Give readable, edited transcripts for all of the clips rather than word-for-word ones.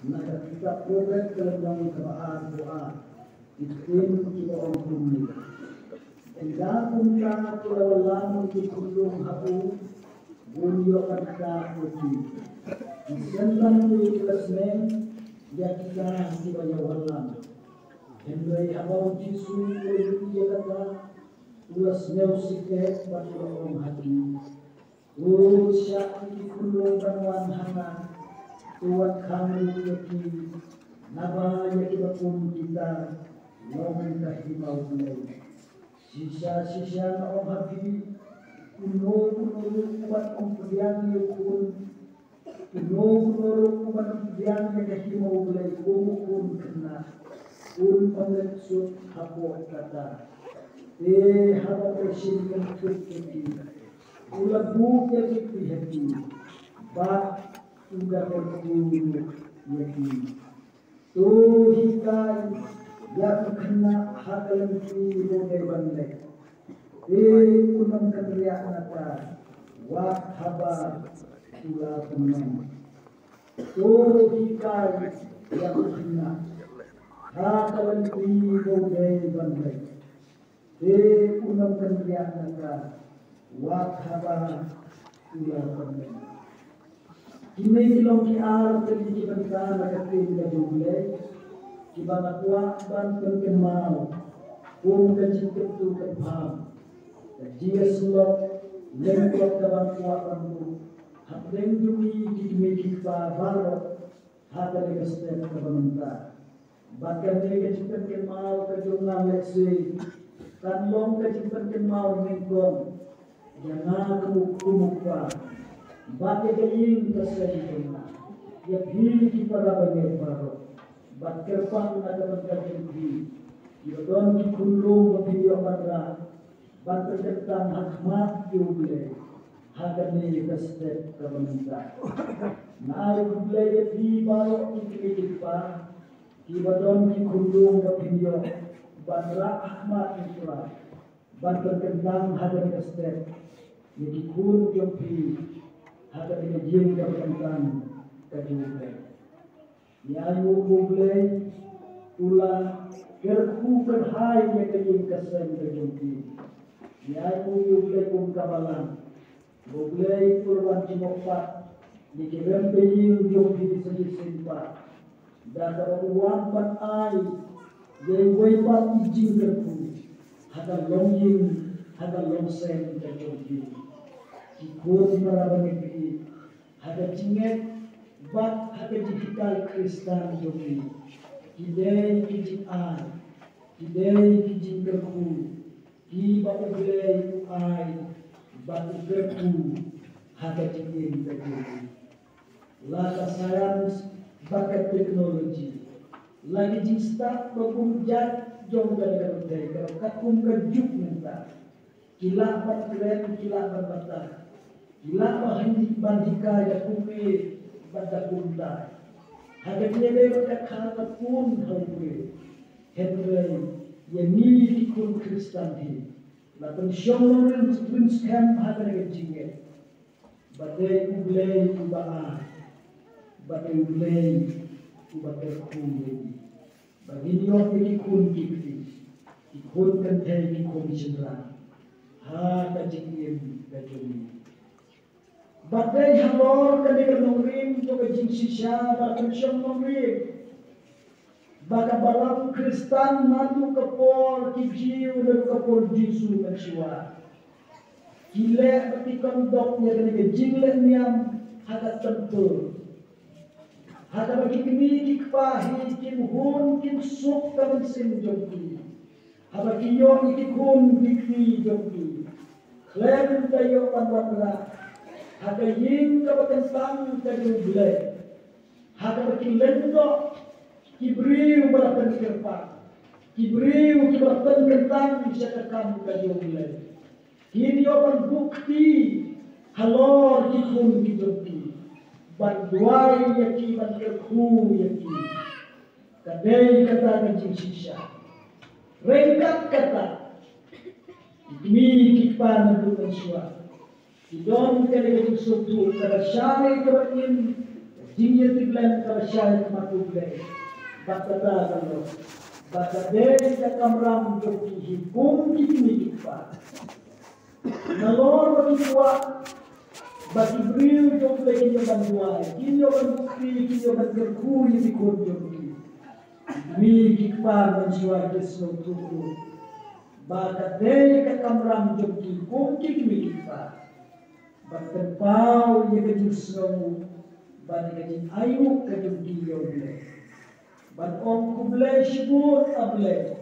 Nakakita progres dalam keadaan doa itin kita orang bumi. Enggak punca kulawalan untuk kulung hapu bunyo kata uti. Sentan tu kelasmen dia kita si banyak walam. Hendai abau jisu dia kata ulas neusike pada orang hati. Usya kulung banwan hana tuat kami yaki naba yaki bakum kita long kahimau mulai sisa na om habi kuno kuat om pedian yukun kuno kuat om pedian kahimau mulai kumukun kena pengeksud hapo kata hapo presiden kekiti ulat buke kekiti hati bak sudah berkumpul yaki tu hikai yang kena hakalan ki roge bandai kunam kendriak nata wak haba pula kunam tu hikai yang kena hakalan ki roge bandai kunam kendriak nata wak haba pula kunam. Kini long ki ar tadi ki bangsa nakatin ka jumle ki banakwa ban kemau ka jikit tu ka pham jiya sulok lengkot ka banakwa rambu hapleng jumi ki pa baro hata le step ka bamanta bakal ne ka jikit kemau ka jumla lesi kan long ka jikit kemau mengkong jangan kumukwa Bate kayin kasay kena, ya bhil ki para bage paro, bat kerpan na dapat terjadi, yodon ki kulung video matra, bat terjadi hakmat diuble, hagan kastet kabanta. Na diuble ya bhi baro ki pa, ki badon ki kulung video, batra hakmat diuble, bat terjadi hagan kastet, yaki kun jopi. Hata dengan jin keberkantan kejumpai. Nyayu bublai pula kerku kerhai yang kejim kesen kejumpi. Nyayu bublai pun kabalan. Bublai pulwan cimopat dikirim bejing jumpi sejik simpat. Dan uang pan ai yang wepat ijin kerku. Hata longjing hata longsen kejumpi. Ikut marabang negeri, ada cinget, bat ada digital Kristen joki, kidai kijin ai, kidai kijin kerku, kiba ublei ai, bat kerku, ada cinget joki. Laka sains, bakat teknologi, lagi jin start berkumjat jom gara-gara kalau kakum kerjuk minta, kilat bat keren, kilat bat batar. Kila mahindi bandika ya kume pada kuntai. Hagapnya lewat kakak pun hawe. Henry ya ni ikut Kristen hi. Lapan syomren prince camp hagap dengan jinget. Badai ublei ubaa. Badai ublei ubakar kume. Bagi niok ini kun kipti. Ikut kentai ikut cendera. Ha kajingin kajumi. Badai halor ketika nongrim juga jinsisya bahkan syam nongrim. Baka balang Kristen matu kepol kijiu dan kepol jinsu mensyua. Gile petikan doknya ketika jingle niam hadat tentu. Hadat bagi kini kikpahi kim hun kim suk kamen sim joki. Hadat kiyo ikikun dikni joki. Klem tayo panwatla. Haka yin kabakantang kadubulay. Haka bakilendo kibriu balapan kerpa. Kibriu kibalapan kentang siya kakam kadubulay. Hindi opan bukti halor kikun kijoki. Banduay yaki bankerku yaki. Kadai kata kancing sisya. Rengkat kata. Demi kikpan bukan suara. Idon kali itu suatu kerasai kebatin Jinnya tiglan ka syahid matuble. Bakata kalau. Bakade ka kamram joki hikum kini pa. Nalor bagi kuat bagi beriu jom lagi yang bantuan. Kini orang bukti, kini orang terkui di kurnia bukti. Mi kikpar menjual kesno tuku. Bakade ka kamram joki hikum kini kikpar. Bakterpau ye kajing snow. Bani kajing ayu kajing kiyo bile. Ban om kuble shibut able.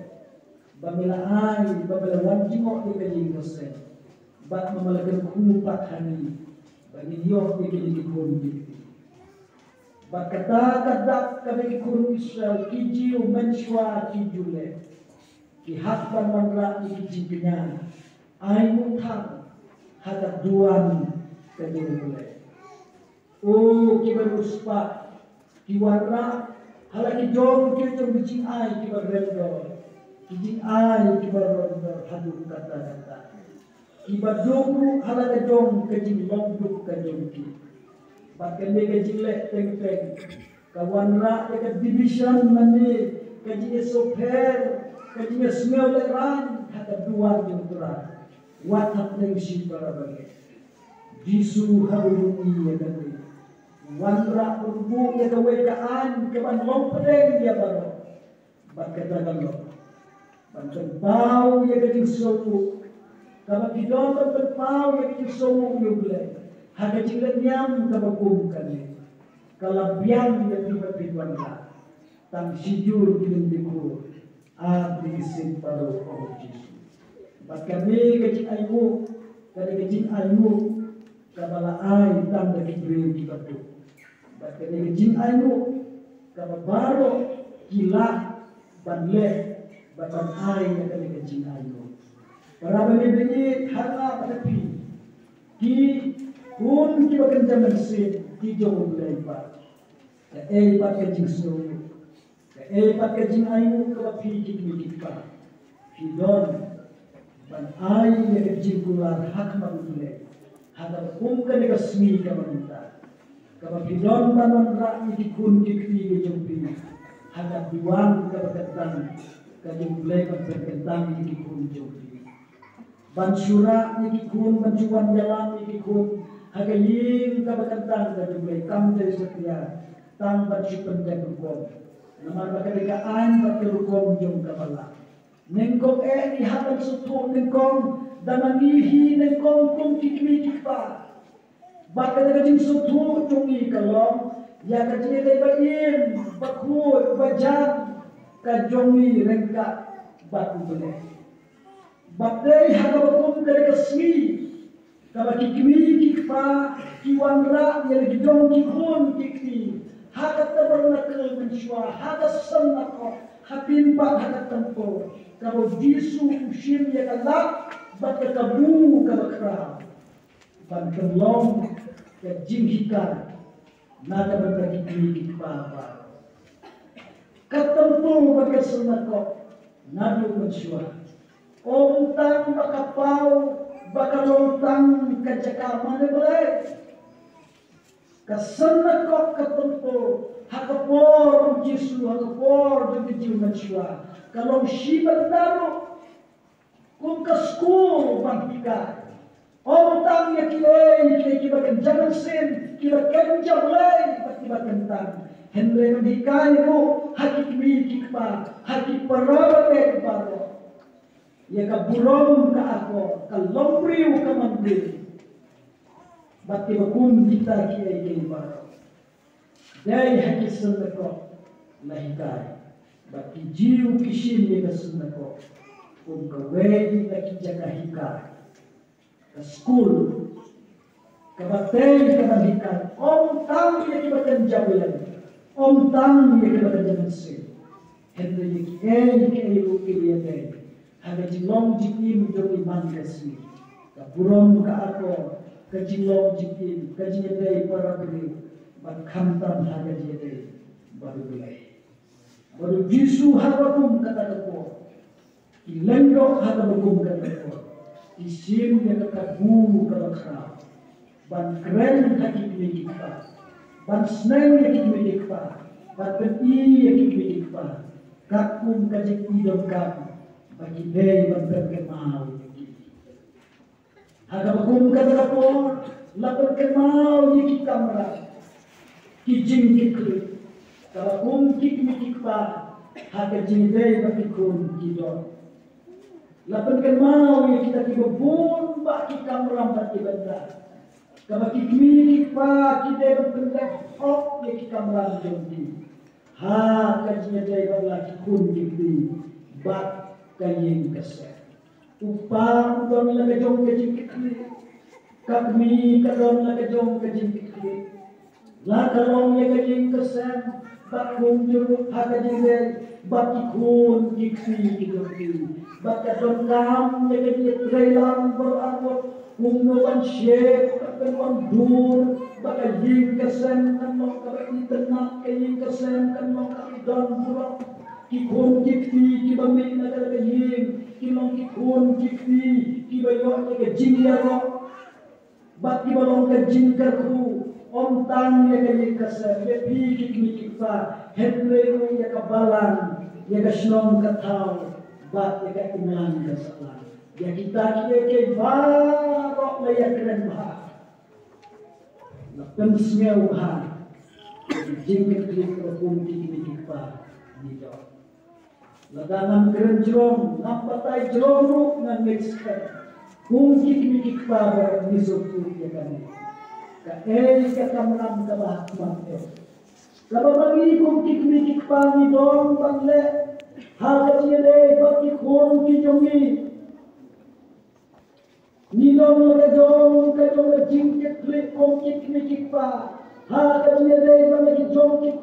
Bamila ay, babila wanjingok ye kajing dosen. Bat memalakan kupat hani. Bagi Dios yang kita dikuni. Bat kata-kata kami dikuni Israel. Kijiu mensyua kijule. Kihat dan manra ikiji kenyan. Aimu tam. Hadat duan kejule. Oh kibaruspa. Kiwarra. Halaki jom kijong bijing ay kibarrendo. Kijing ay kibarrendo. Haduk kata-kata. Kibat jongru halaga jong kajing longduk kajong ki. Bahkan dia kajing lek teng-teng. Kawan rak dekat division mani kajing soper kajing smell leran hata dua jong turah. Watak neng si para bagi. Jisu haruni ya kami. Wanra urbu ya kawekaan keban lompedeng ya baru. Bahkan dagang. Bahkan bau ya kajing sopu. Kalau kita berpau yang disomong juga, harga cilen yang kebakumkan. Kalau biang yang tiba-tiba lah, tang sijur dilindiku, abdi simparu oh Yesus. Bak kami kecil ayu, kali kecil ayu, kabala ay tang dari beri kita tu. Bak kami kecil ayu, kabala baru gila, banle, bakan ay yang kali kecil ayu. Para bini-bini harga tapi di pun kita kerja mesin di jauh lebar. Pak kecing snow, pak kecing ayu kalau fikir kita, hidon dan ayu yang kecing kular hak manusia, hada kumkan dengan semi kamanita. Kalau hidon banon rak ini kun dikti kejumpi, hada duan keberkatan kajung lebar berkentang ini kun jumpi. Bansura ikikun, bancuan jalan ikikun, hagayin kabakantang dari belakang dari setia, tang bancu pendek hukum. Nama bakalikaan bakal jom kabala. Nengkong ihaban sutu nengkong damanihi nengkong kum kikmi kikpa. Bakal kajing sutu cungi kalong, ya kajing lebayin bakut bajang kajongi rengka batu boleh. Badai hagabakum dari kesmi, kalau kikmi kikpa kiwanra yang dijong kikun kikni, hagat terbernakel mensyua, hagat senako, hapimpa hagat tempo, kalau jisu usim ya kalak, baca kabu kalakra, ban kelong ke jinghikan, nada berbagi kikpa apa, ketempu baca senako, nadu mensyua. Om tang bakapau bakalontang kajakaman boleh kasana kok ketempo hakapor Yesus hakapor dengan jiwa kalau sibat daru kum kasku bangkika om tang ya kile bakan jangan sen kila kenja boleh tiba kentang henry mendikai ro hakikmi kikpa hakik parabat baro ya kaburong ka ako, kalompriw ka mandil. Bati bakum kita kiai baro. Dai hakisan nako lahikay. Bati jiu kishin ni kasun nako. Kung kaway na kijaka hikay. Ka school. Kabatay ka mahikan. Om tang ya kibatan jawalan. Om tang ya kibatan jamansin. Henry kiai lukiliyaday. Ada jilong jikin joki mangkasi, kapurom ka ako, kajilong jikin, kajiyadai para beri, bakhamtam haga jiyadai, baru belai. Baru jisu habakum kata ko, ilendo habakum kata ko, isim ya kata bu kalakra, ban keren hakik kita, ban snai yakit midik pa, ban peti yakit midik pa, kakum kajik idom kam, bagi day ban berkemau yakit. Aga bakum kata kapor, lapar kemau yakit kamera, kijing kikli, kabakum kik midik pa, haga jing day bagi kum kidon. Lapar kemau yakit kita kibun bagi kamera bagi benda. Kalau kikmi pa kita berpendak hok ya kita melanjut di, kajian dari bala kikun kikmi bak kayin kesel. Upah udon laga jom kajin kikmi, kami kadon laga jom kajin kikmi. Lakalong ya kajin kesel, bak kunjur kajin dari bak kikun kikmi kikmi. Bak kadon kam ya kajin trailang berangkut. Umnoban syekh, kapan dur, bakal ying kesen kan lo kabaki tenak ying kesen kan lo kaki don buruk, kikun kikti kibamik naga ying, kilong kikun kikti kibayok naga jing yaro, bak kibalong ka jing karku, om tang ya ying kesen, ya pi kikmi kikpa, henre ya kabalan, ya kasnong katau, bak ya imlan kasalan. Ya kita ke barok layak keren bahar, lapan semua bahar, jingkat klik terpung tinggi kita ni jauh. Ladangan keren jerong, nampatai jerong ruk ngan mixkan, kungkik mikik pada misukut ya kami. Kael kamram kabah mante. Kalau bagi kungkik mikik pani dong bangle, hal kecil bagi kungkik jongi. Nilong lagajong kajong jingkit klik kongkik mikik pa, kajia day balaki jongkik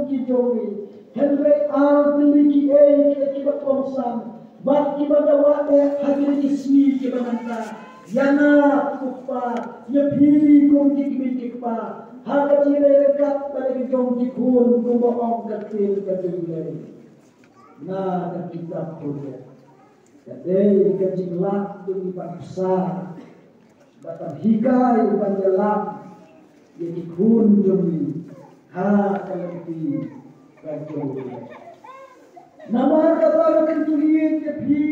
kijongi, henry altili ki kiba konsam, bat kiba dawa hagiri ismi kiba nanta, yana kupa, yapi kongkik mikik pa, kajia day rekat balaki jongkik kumboong katil kajulay, na kakita kuya. Kadai kajing lak tu iban besar, batang hikai iban jelam, jadi kun jumi, kalenti kajol. Nama kata kentulian jepi,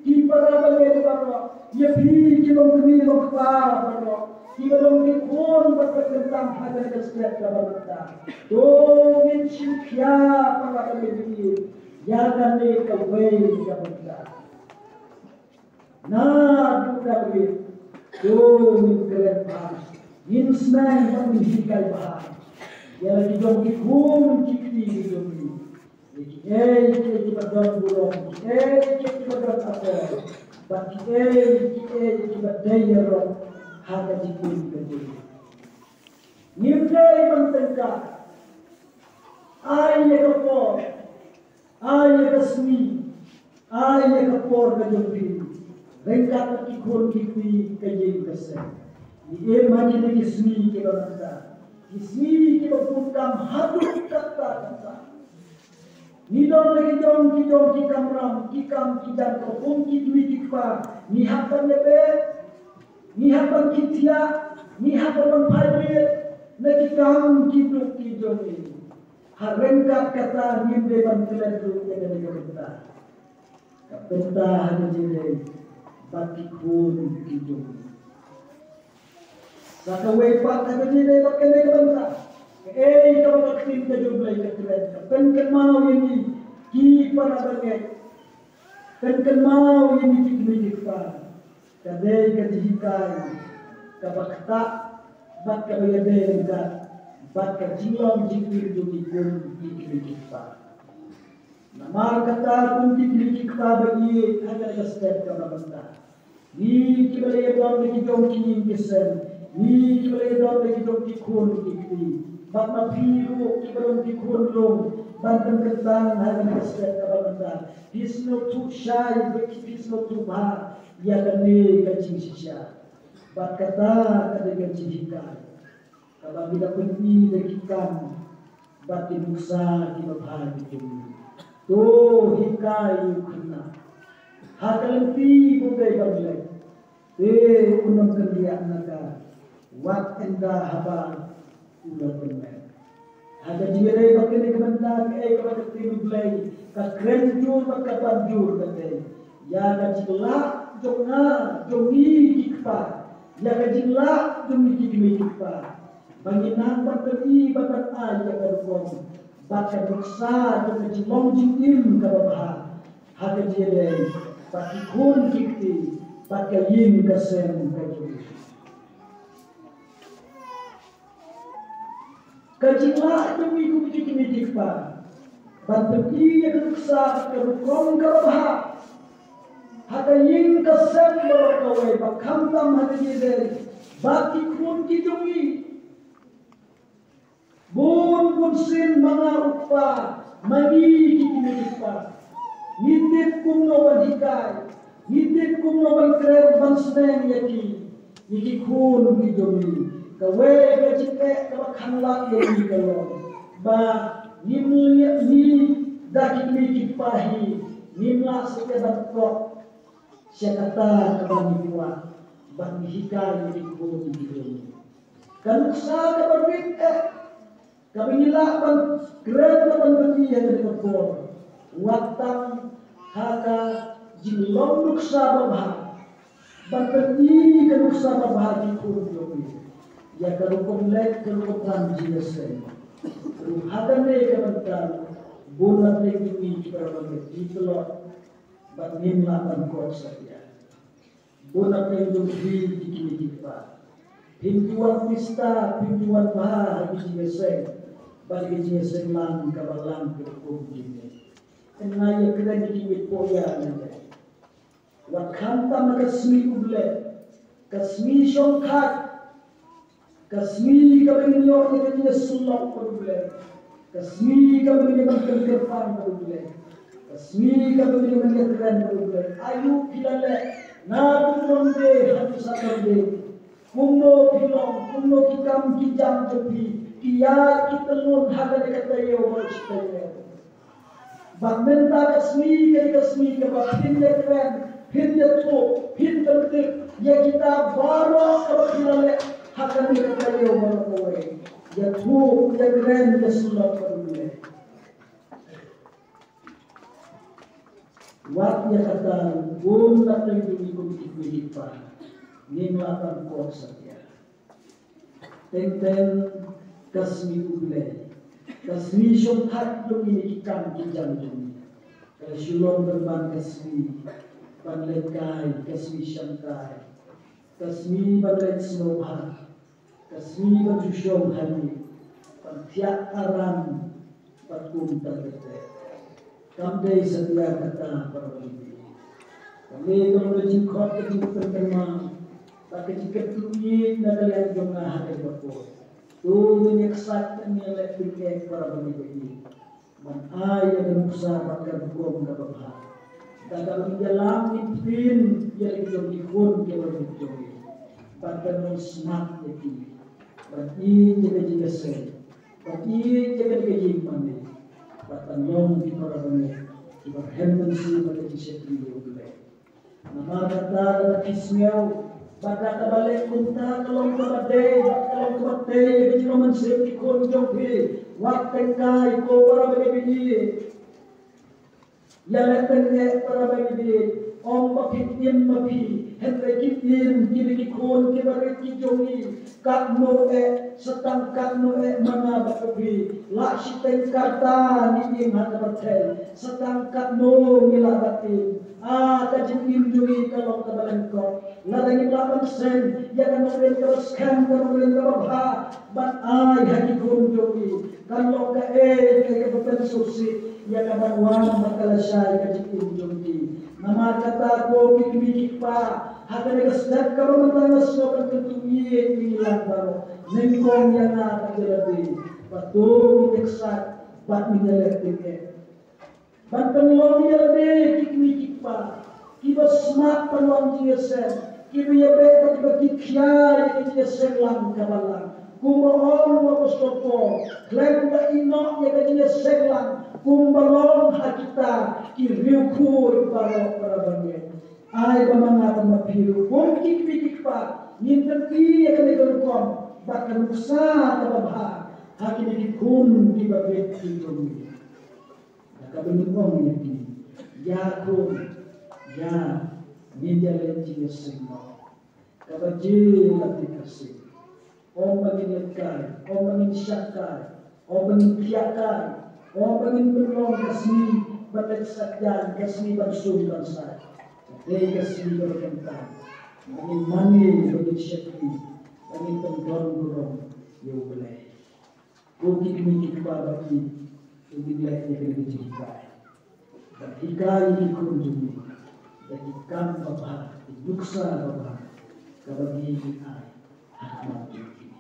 kipara balai baro, jepi kilong kini long kepala baro, kilong kikun berkentang hajar kesetiap kabarata. Dongin syukya para kami, jangan dikawai kabarata. Nah, juga begitu. Dongin keren bahas, insnai kami hikai bahas. Ya lagi dong kikun kikti hidupi. Kita berdon burung, kita berdon apel, bagi kita daya roh harga jikun kejut. Nimdai mentengkar, ayah kapor, ayah kesmi, ayah kapor kejupi. Rengkat kikun kikti kejing kesen. Ini makin lagi kesmi kita nanda, kesmi kita putam hadut kata. Nidon lagi jom kikam ram, kikam kidan kopung kikmi kikpa, nihapan lebe, nihapan kitia, nihapan paibir, nakikam kiduk kijomi. Harengkat kata nimbe bantuan tu yang ada kata. Kata hanya jadi bagi kun kijomi. Sakawai pak hanya jadi pakai bangsa. Kalau takdim kejumlah kekeren, kan mau ini ki para bagai, kan mau ini kikmi kikpa, kadai kajihikai, kabakta, bak kabayade enggak, bak kajilong jikir jukikun kikmi kikpa. Namar kata pun kikmi kikpa bagi agar kesetiap kabakta. Ni kibalaya dong lagi jong kinin kesen, ni kibalaya dong lagi jong kikun kikti. Bapa piru kibalong kikunlong bantan kentang hagan kesetiap kabakta. Pisno tu syai beki pisno tu bah ya kene kacing sisya. Bak kata kada kacing hikai. Kabang kita pergi dekikan batin musa di babah itu. Tu hikai kena. Hakalenti bukai baglai. Unang kendiaan naga wat enda haba ulang benar. Ada dire bakal kebentar kepada tim play, krenjur bakal banjur kata. Ya kajilah jomna jomi kikpa, ya kajilah jomi kikpa. Bagi nampak tadi bakal ayat berkom, bakal beksa jomi jilong jingim kabah. Ada dire bagi kun kikti, bakal yin kasem kajuri. Kajilah demi kumikik pa, bantuki yang besar kerukong kerabah, hada ying kasem berkawai bakam tam hada jeder, baki kun kijungi, bun sin mana upa, magi kumikik pa, nitip kumno banhikai, nitip kumno banker bansneng yaki kun kijungi. Kawe kecike kawa kanlak yang kalau ba nimlia ni daki mikir pahi nimla sekedar kok sekata kabani kuat bagi hikay yang kuat di kan sa kabit kabila ban keren ban bagi yang berkor watang haka jilong nuksa babah ban bagi kan nuksa babah di kuat ya kerukum lek kerukum ranji sen hadan ne kebentar bulan ne kimi perabang ditolak batin lapan kot saja bulan ne duhi dikini kita pintuan pista pintuan bah biji sen bagi biji sen lang kabalang kerukum ini enaya kena dikini poya ne wat khanta makasmi uble kasmi shongkhat Kasmi kami nyor ni kami sulap perubule, kasmi kami ni makan kerpan perubule, kasmi kami ni makan keren perubule. Ayu pilale, nadu monde hati sakande, kumno pilong, kumno kikam kijam jepi, kia kitelun haga dekata yo bercita. Bagmenta kasmi kebatin dia keren, pin dia tu, pin tertib, ya kita baru kalau pilale. Hakan kita yo berkowe, ya tu ya keren ya sulap perubule. Wat ya kata bun tak lagi ikut pa, ni melakukan kuat saja. Tenten kasmi ubule, kasmi syonghat lu ini ikan kijam jumi. Kalau sulong berban kasmi, panlekai kasmi syangkai, kasmi balet snowha. Kasmi berjusyong hari, tiap aram patkum terkete. Kami setia kata para ibu. Kami kalau berjikot kejik terkema, tak kejik tuit dan kalian jomah hari berkor. Tu menyeksat menilai fikir para ibu ini. Man ayah dan besar bakal hukum kabah. Dalam dalam ipin yang dijadikan kepada jomah. Bakal musnah lagi. Bagi jaga sen, bagi jaga jimane, batanyong di parabane, di berhendan si pada jisetri boleh. Nama kata kismiau, bata kabalik kunta kalong kabate, kejiroman sepi konjongpi, waktu kai ko parabane biji, yaletenge parabane biji, om makitin mapi. Henry kitin kini kikon kibarit kijongi katno setang katno mana bakabi la siteng kata ni hata batel setang katno milabatin kajin jungi kalau kabalan ko ladang lapan sen ya kan orang teruskan orang terabah bat hakikon jongi kalau ke betul susi ya kan wan bakalasai kajin jungi nama kata ko mikik pa hata negasdak kalau mentangas so kan ketuye hilang baru nengkong yang nak terjadi betul teksak bat minyak tinggi bat penolong yang lebih mikik pa kiba smart penolong jesen kiba ya bet bagi kiai jesen lang kabalang kumohon mo postopo klaim da ino ya jesen lang kumbalong hakita kiriuku para banyak ay bamanga mapiru pun kik pa ninterti akan dikerukon bahkan usaha kababha hakim ikun di babet itu kabenung ini ya kun ya ninjalan jiwa semua kabajil aplikasi orang ingin lekar orang ingin syakar orang ingin tiakar orang ingin berlong kasih batet sakjan kasih bersum bangsa dari kasih berkentang ingin mani bagi syakri ingin pendorong dorong ya boleh bukit mikir babaki ingin lainnya kena diceritakan dan hikayat dikunjungi dan ikan babah dibuksa babah kabagi ai hikmat ini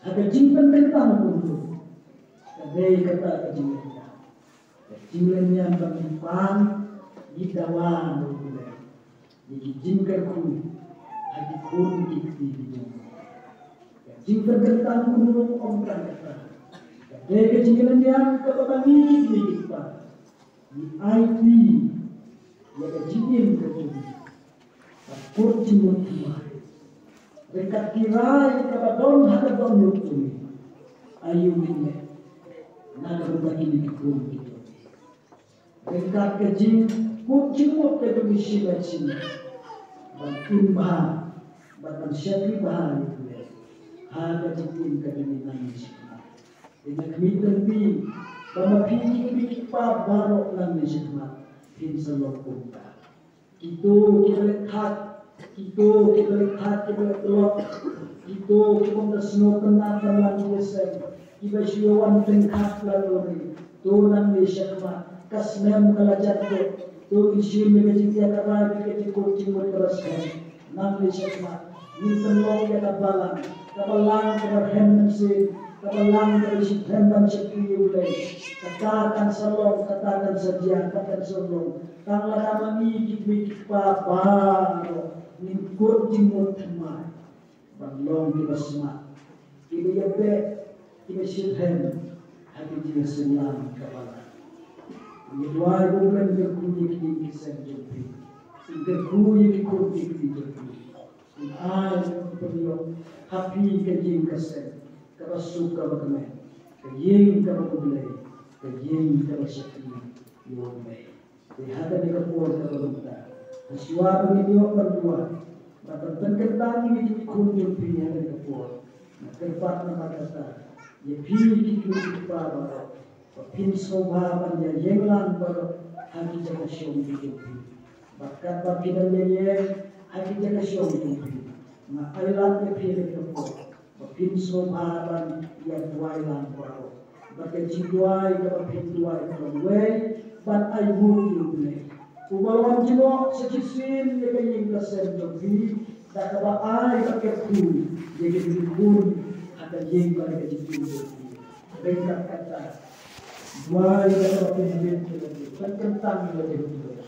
agar jimpan tentang kunjung dan dari kata kejimanya jimlenya bagi pan gitawan boleh jadi jimkan kui hati kun dikti hidung jimpan tentang kunjung omkan kata dari kejimanya kabagi dikti pan di IT yang kejadian kejadian takut jimun tua dekat kirai kabadon hakadon lutumi ayu minne naga berbagi di kubur itu dekat kejin kucing ke domisi bacin batin bah batan syakri bah itu haga jitin kadini nangis dengan kemitan Bama pikir pa barok lang ni Jemaat Pinsa Lokumta. Itu kita lihat telok. Itu kita mendasno kena perlan biasa. Kita siawan tengkat lalu. Tu nang ni Jemaat kasmem kalajat tu. Tu isu mereka jitia karai kita kucing berteraskan. Nang ni Jemaat ni telok ya kabalang keberhen si kabalang dari si hendam sekali ulai. Katakan salong, katakan saja, katakan salong. Tanglah kami mikir papa, nikut jimut temai. Banglong kita semak, kita yabe, kita sirhen, hati kita senang kepala. Kedua bukan berkunyit di kisah jopi, berkunyit ikut di jopi. Ai perlu happy kejing kesel, kerasuka berkemen, kejing kerbulai. Kejing tersyakri yomai. Lihat di kapur terluka. Aswa begitu berdua. Maka terkentang ini kunjung pinya di kapur. Terpat nama kata. Ye pi ikut bapa. Pin sobaban ya yenglan ber hati jaga syom hidup. Bakat bagi dan ye hati jaga syom hidup. Na ailat ye pi di kapur. Pin sobaban ya duailan ber. Bagi jiwai kalau pintuai kalauai, ban ayu diulai. Ubawan jiwa sekisin dia kaying kesen jopi, tak kaba ai pakai pun, dia kaying pun ada jeng pada kejadian jopi. Bengkak kata, duai kalau pintuai jopi, kan kentang dia jopi.